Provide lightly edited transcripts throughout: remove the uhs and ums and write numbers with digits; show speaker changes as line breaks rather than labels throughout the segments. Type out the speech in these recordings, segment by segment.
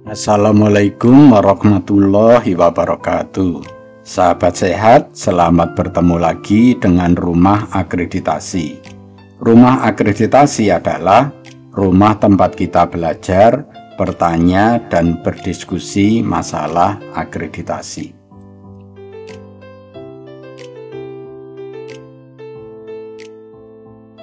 Assalamualaikum warahmatullahi wabarakatuh. Sahabat sehat, selamat bertemu lagi dengan Rumah Akreditasi. Rumah Akreditasi adalah rumah tempat kita belajar, bertanya, dan berdiskusi masalah akreditasi.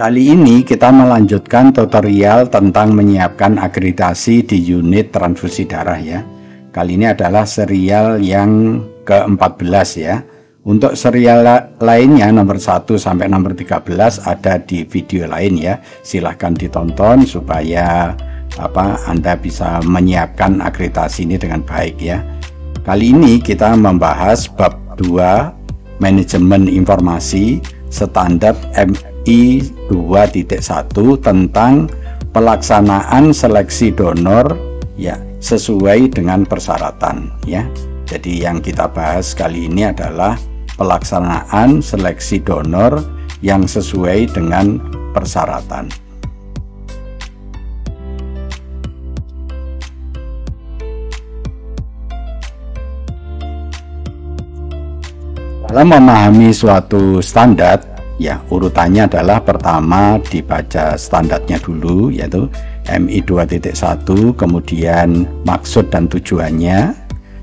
Kali ini kita melanjutkan tutorial tentang menyiapkan akreditasi di unit transfusi darah ya. Kali ini adalah serial yang ke-14 ya. Untuk serial lainnya nomor 1 sampai nomor 13 ada di video lain ya. Silahkan ditonton supaya Anda bisa menyiapkan akreditasi ini dengan baik ya. Kali ini kita membahas bab 2 manajemen informasi standar MI 2.1 tentang pelaksanaan seleksi donor ya sesuai dengan persyaratan ya. Jadi yang kita bahas kali ini adalah pelaksanaan seleksi donor yang sesuai dengan persyaratan. Dalam memahami suatu standar, ya urutannya adalah pertama dibaca standarnya dulu, yaitu MI 2.1, kemudian maksud dan tujuannya.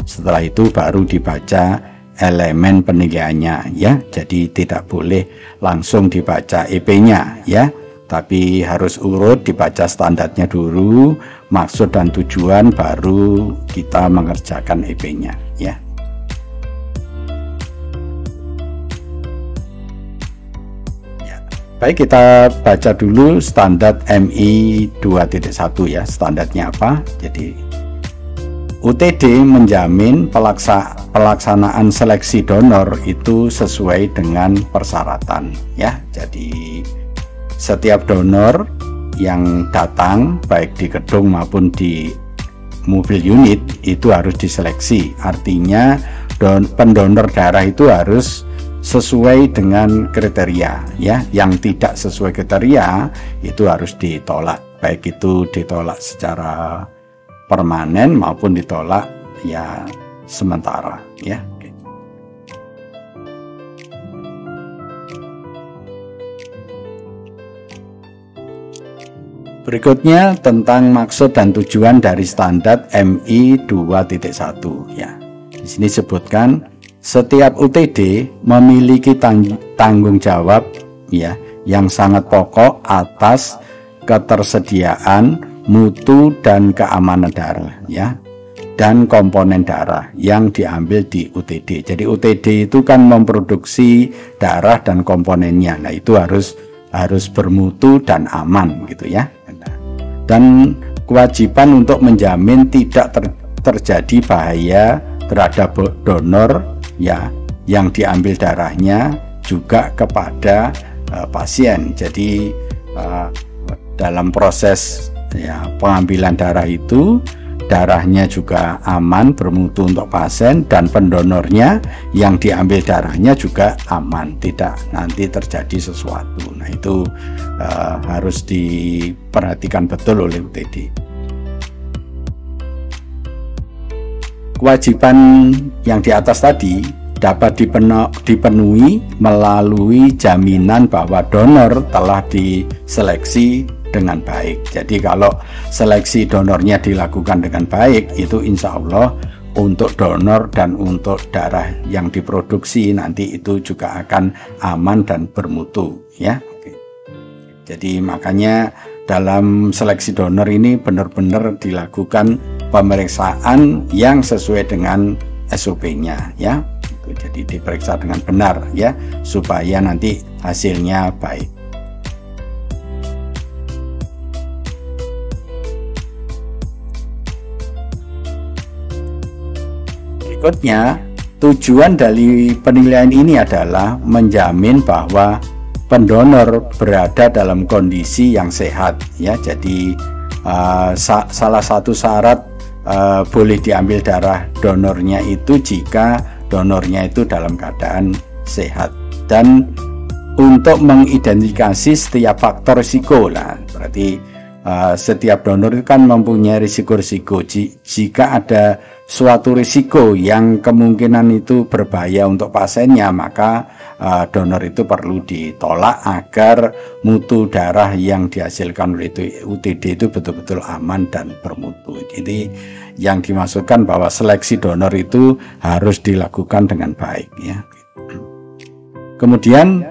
Setelah itu baru dibaca elemen penilaiannya, ya. Jadi tidak boleh langsung dibaca EP-nya, ya. Tapi harus urut dibaca standarnya dulu, maksud dan tujuan, baru kita mengerjakan EP-nya, ya. Baik, kita baca dulu standar MI 2.1 ya. Standarnya apa? Jadi UTD menjamin pelaksanaan seleksi donor itu sesuai dengan persyaratan ya. Jadi setiap donor yang datang baik di gedung maupun di mobil unit itu harus diseleksi. Artinya pendonor darah itu harus sesuai dengan kriteria ya. Yang tidak sesuai kriteria itu harus ditolak, baik itu ditolak secara permanen maupun ditolak ya sementara ya. Berikutnya tentang maksud dan tujuan dari standar MI 2.1 ya. Di sini sebutkan setiap UTD memiliki tanggung jawab ya yang sangat pokok atas ketersediaan, mutu dan keamanan darah ya dan komponen darah yang diambil di UTD. Jadi UTD itu kan memproduksi darah dan komponennya. Nah, itu harus bermutu dan aman gitu ya. Dan kewajiban untuk menjamin tidak terjadi bahaya terhadap donor ya yang diambil darahnya juga kepada pasien. Jadi dalam proses ya pengambilan darah itu darahnya juga aman, bermutu untuk pasien, dan pendonornya yang diambil darahnya juga aman, tidak nanti terjadi sesuatu. Nah, itu harus diperhatikan betul oleh UTD. Kewajiban yang di atas tadi dapat dipenuhi melalui jaminan bahwa donor telah diseleksi dengan baik. Jadi kalau seleksi donornya dilakukan dengan baik, itu insya Allah untuk donor dan untuk darah yang diproduksi nanti itu juga akan aman dan bermutu ya. Jadi makanya dalam seleksi donor ini benar-benar dilakukan pemeriksaan yang sesuai dengan SOP-nya ya. Jadi diperiksa dengan benar ya supaya nanti hasilnya baik. Berikutnya, tujuan dari penilaian ini adalah menjamin bahwa pendonor berada dalam kondisi yang sehat ya. Jadi salah satu syarat boleh diambil darah donornya itu jika donornya itu dalam keadaan sehat, dan untuk mengidentifikasi setiap faktor risiko lah, berarti setiap donor itu kan mempunyai risiko-risiko. Jika ada suatu risiko yang kemungkinan itu berbahaya untuk pasiennya, maka donor itu perlu ditolak agar mutu darah yang dihasilkan oleh UTD itu betul-betul aman dan bermutu. Jadi yang dimaksudkan bahwa seleksi donor itu harus dilakukan dengan baik, ya. Kemudian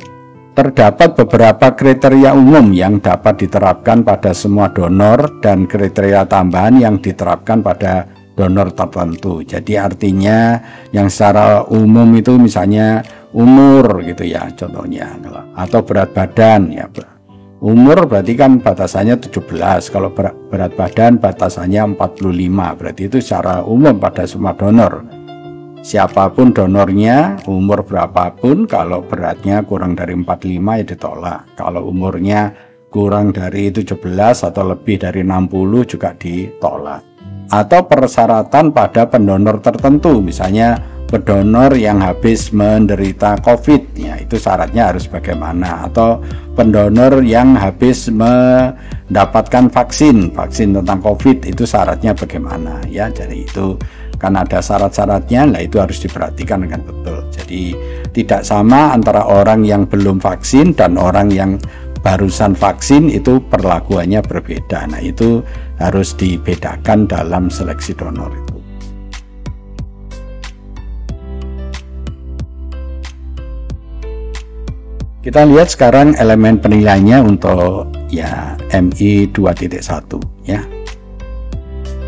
terdapat beberapa kriteria umum yang dapat diterapkan pada semua donor dan kriteria tambahan yang diterapkan pada donor tertentu. Jadi artinya yang secara umum itu misalnya umur gitu ya, contohnya, atau berat badan ya. Umur berarti kan batasannya 17, kalau berat badan batasannya 45, berarti itu secara umum pada semua donor. Siapapun donornya, umur berapapun, kalau beratnya kurang dari 45 ya ditolak. Kalau umurnya kurang dari 17 atau lebih dari 60 juga ditolak. Atau persyaratan pada pendonor tertentu, misalnya pendonor yang habis menderita COVID, ya itu syaratnya harus bagaimana. Atau pendonor yang habis mendapatkan vaksin tentang COVID, itu syaratnya bagaimana, ya. Jadi itu kan ada syarat-syaratnya, nah itu harus diperhatikan dengan betul. Jadi tidak sama antara orang yang belum vaksin dan orang yang barusan vaksin, itu perlakuannya berbeda. Nah itu harus dibedakan dalam seleksi donor itu. Kita lihat sekarang elemen penilaiannya untuk ya MI 2.1 ya.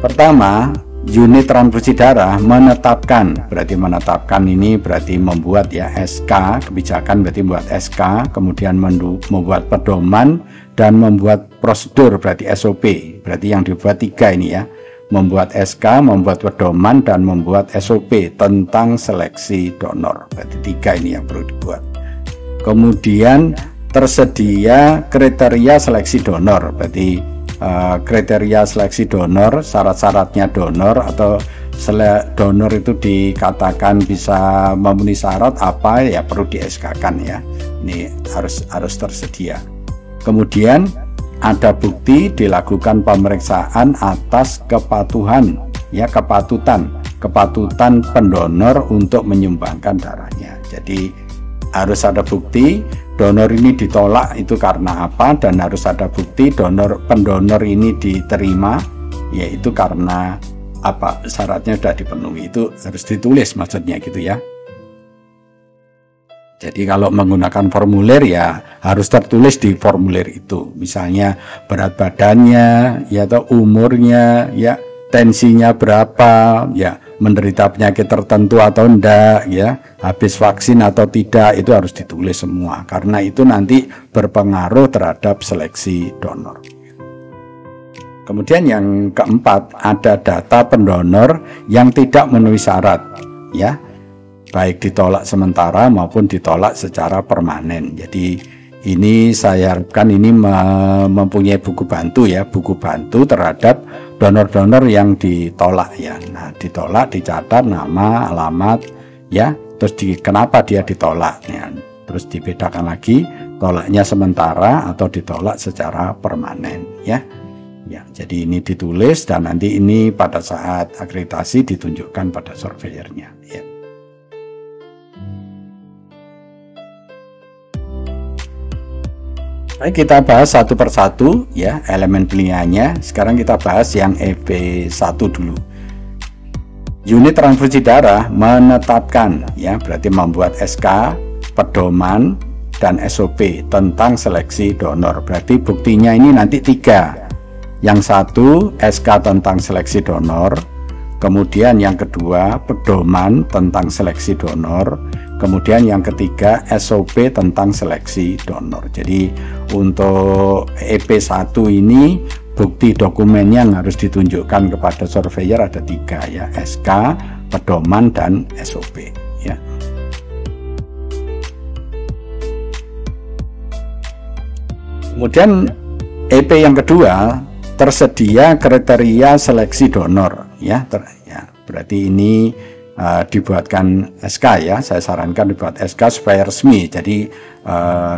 Pertama, unit transfusi darah menetapkan, berarti menetapkan ini berarti membuat ya SK, kebijakan berarti membuat SK, kemudian membuat pedoman dan membuat prosedur berarti SOP, berarti yang dibuat 3 ini ya, membuat SK, membuat pedoman dan membuat SOP tentang seleksi donor, berarti 3 ini yang perlu dibuat. Kemudian tersedia kriteria seleksi donor, berarti kriteria seleksi donor, syarat-syaratnya donor atau donor itu dikatakan bisa memenuhi syarat apa ya perlu di SK-kan ya. Ini harus tersedia. Kemudian ada bukti dilakukan pemeriksaan atas kepatuhan ya, kepatutan pendonor untuk menyumbangkan darahnya. Jadi harus ada bukti donor ini ditolak itu karena apa, dan harus ada bukti pendonor ini diterima yaitu karena apa, syaratnya sudah dipenuhi. Itu harus ditulis maksudnya gitu ya. Jadi kalau menggunakan formulir ya harus tertulis di formulir itu, misalnya berat badannya ya, atau umurnya ya, tensinya berapa ya, menderita penyakit tertentu atau enggak ya, habis vaksin atau tidak, itu harus ditulis semua karena itu nanti berpengaruh terhadap seleksi donor. Kemudian yang keempat, ada data pendonor yang tidak memenuhi syarat ya, baik ditolak sementara maupun ditolak secara permanen. Jadi ini saya harapkan ini mempunyai buku bantu ya, buku bantu terhadap donor-donor yang ditolak ya. Nah, ditolak dicatat nama, alamat ya, terus kenapa dia ditolak ya. Terus dibedakan lagi tolaknya sementara atau ditolak secara permanen ya. Ya, jadi ini ditulis dan nanti ini pada saat akreditasi ditunjukkan pada surveyornya ya. Baik, kita bahas satu persatu ya elemen penilaiannya. Sekarang kita bahas yang EP1 dulu. Unit transfusi darah menetapkan ya, berarti membuat SK, pedoman dan SOP tentang seleksi donor. Berarti buktinya ini nanti 3. Yang satu SK tentang seleksi donor, kemudian yang kedua pedoman tentang seleksi donor, kemudian yang ketiga SOP tentang seleksi donor. Jadi untuk EP1 ini bukti dokumen yang harus ditunjukkan kepada surveyor ada 3 ya, SK, pedoman dan SOP ya. Kemudian EP yang kedua, tersedia kriteria seleksi donor ya, berarti ini dibuatkan SK ya, saya sarankan dibuat SK supaya resmi. Jadi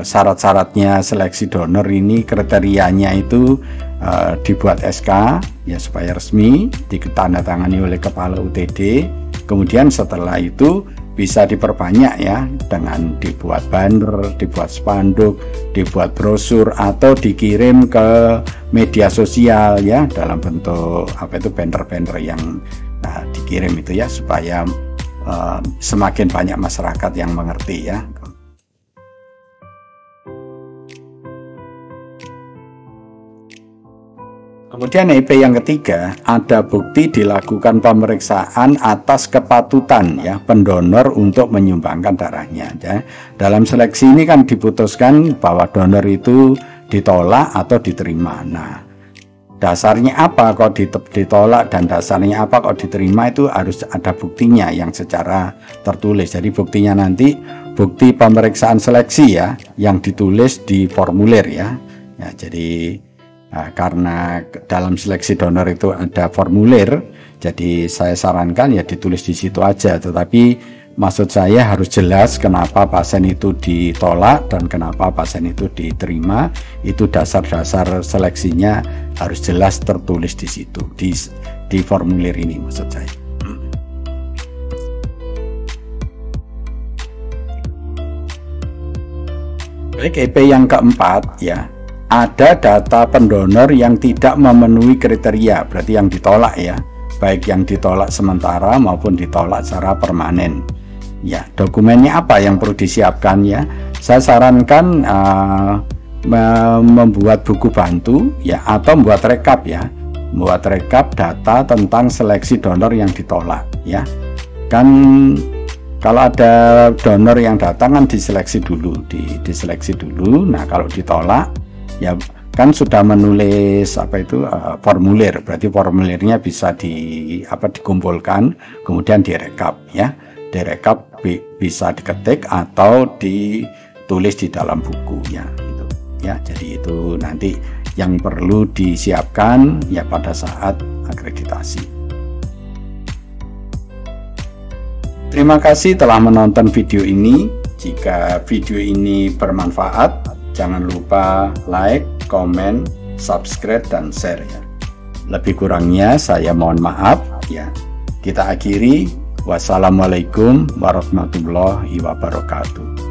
syarat-syaratnya seleksi donor ini kriterianya itu dibuat SK ya supaya resmi, ditandatangani oleh kepala UTD. Kemudian setelah itu bisa diperbanyak ya dengan dibuat banner, dibuat spanduk, dibuat brosur, atau dikirim ke media sosial ya dalam bentuk banner-banner yang dikirim itu ya, supaya semakin banyak masyarakat yang mengerti ya. Kemudian IP yang ketiga, ada bukti dilakukan pemeriksaan atas kepatutan ya pendonor untuk menyumbangkan darahnya ya. Dalam seleksi ini kan diputuskan bahwa donor itu ditolak atau diterima. Nah, dasarnya apa kok ditolak dan dasarnya apa kok diterima, itu harus ada buktinya yang secara tertulis. Jadi buktinya nanti bukti pemeriksaan seleksi ya, yang ditulis di formulir ya. Ya, jadi karena dalam seleksi donor itu ada formulir, jadi saya sarankan ya ditulis di situ aja. Tetapi maksud saya harus jelas kenapa pasien itu ditolak dan kenapa pasien itu diterima. Itu dasar-dasar seleksinya harus jelas tertulis di situ, di formulir ini maksud saya. Baik, IP yang keempat ya, ada data pendonor yang tidak memenuhi kriteria, berarti yang ditolak ya, baik yang ditolak sementara maupun ditolak secara permanen. Ya, dokumennya apa yang perlu disiapkan ya? Saya sarankan membuat buku bantu ya, atau membuat rekap ya, membuat rekap data tentang seleksi donor yang ditolak ya. Kan kalau ada donor yang datang kan diseleksi dulu, diseleksi dulu. Nah, kalau ditolak ya kan sudah menulis formulir, berarti formulirnya bisa dikumpulkan, kemudian direkap ya, direkap bisa diketik atau ditulis di dalam buku ya, gitu ya. Jadi itu nanti yang perlu disiapkan ya pada saat akreditasi. Terima kasih telah menonton video ini. Jika video ini bermanfaat, jangan lupa like, komen, subscribe, dan share ya. Lebih kurangnya saya mohon maaf ya. Kita akhiri. Wassalamualaikum warahmatullahi wabarakatuh.